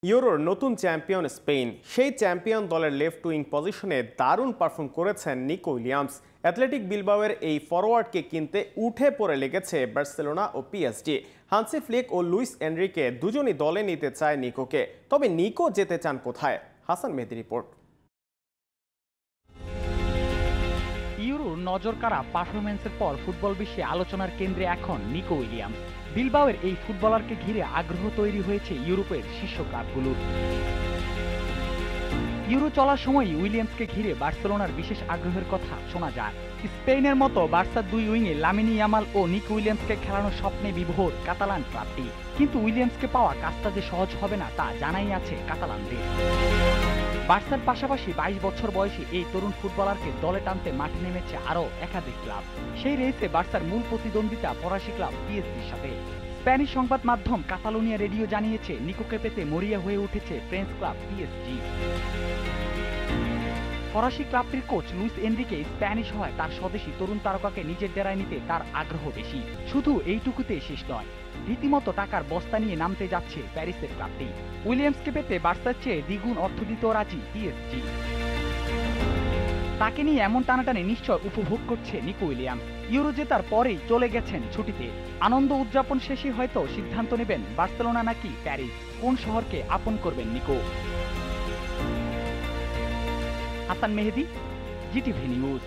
ইউরোর নতুন champion Spain. সেই champion দলের লেফট উইং পজিশনে দারুণ পারফর্ম করেছেন নিকো উইলিয়ামস। অ্যাথলেটিক বিলবাওয়ের এই ফরওয়ার্ডকে কিনতে উঠে পড়ে লেগেছে বার্সেলোনা ও পিএসজি। হান্সি ফ্লিক ও লুইস এনরিকে দুজনই দলে নিতে চায় নিকোকে। তবে নিকো যেতে চান কোথায়? হাসান মেহেদী রিপোর্ট। ইউরোর নজরকাড়া পারফরম্যান্সের পর ফুটবল বিশ্বে আলোচনার কেন্দ্রে এখন নিকো উইলিয়ামস। বিলবাওয়ের এই ফুটবলারকে ঘিরে আগ্রহ তৈরি হয়েছে ইউরোপের শীর্ষ ক্লাবগুলোর। ইউরো চলার সময়ই উইলিয়ামসকে ঘিরে বার্সেলোনার বিশেষ আগ্রহের কথা শোনা যায়। স্পেনের মতো বার্সার দুই উইংয়ে লামিনি ইয়ামাল ও নিকো উইলিয়ামসকে খেলানোর স্বপ্নে বিভোর কাতালান ক্লাবটি। কিন্তু উইলিয়ামসকে পাওয়া কাজটা যে সহজ হবে না তা জানাই আছে কাতালানদের। বার্সার পাশাপাশি 22 বছর বয়সী এই তরুণ ফুটবলারকে দলে টানতে মাঠে নেমেছে আরও একাধিক ক্লাব। সেই রেসে বার্সার মূল প্রতিদ্বন্দ্বিতা ফরাসি ক্লাব পিএসজির সাথে। স্প্যানিশ সংবাদ মাধ্যম কাতালোনিয়া রেডিও জানিয়েছে নিকোকে পেতে মরিয়া হয়ে উঠেছে ফ্রেঞ্চ ক্লাব পিএসজি। ফরাসি ক্লাবটির কোচ লুইস এনরিকে স্প্যানিশ হওয়ায় তার স্বদেশী তরুণ তারকাকে নিজের ডেরায় নিতে তার আগ্রহ বেশি। শুধু এইটুকুতে শেষ নয়, রীতিমতো টাকার বস্তা নিয়ে নামতে যাচ্ছে প্যারিসের ক্লাবটি। উইলিয়ামসকে পেতে বার্সার চেয়ে দ্বিগুণ অর্থ দিতেও রাজি পিএসজি। তাকে নিয়ে এমন টানাটানি নিশ্চয় উপভোগ করছে নিকো উইলিয়ামস। ইউরো জেতার পরেই চলে গেছেন ছুটিতে। আনন্দ উদযাপন শেষে হয়তো সিদ্ধান্ত নেবেন বার্সেলোনা নাকি প্যারিস, কোন শহরকে আপন করবেন নিকো। হাসান মেহেদী, জিটিভি নিউজ।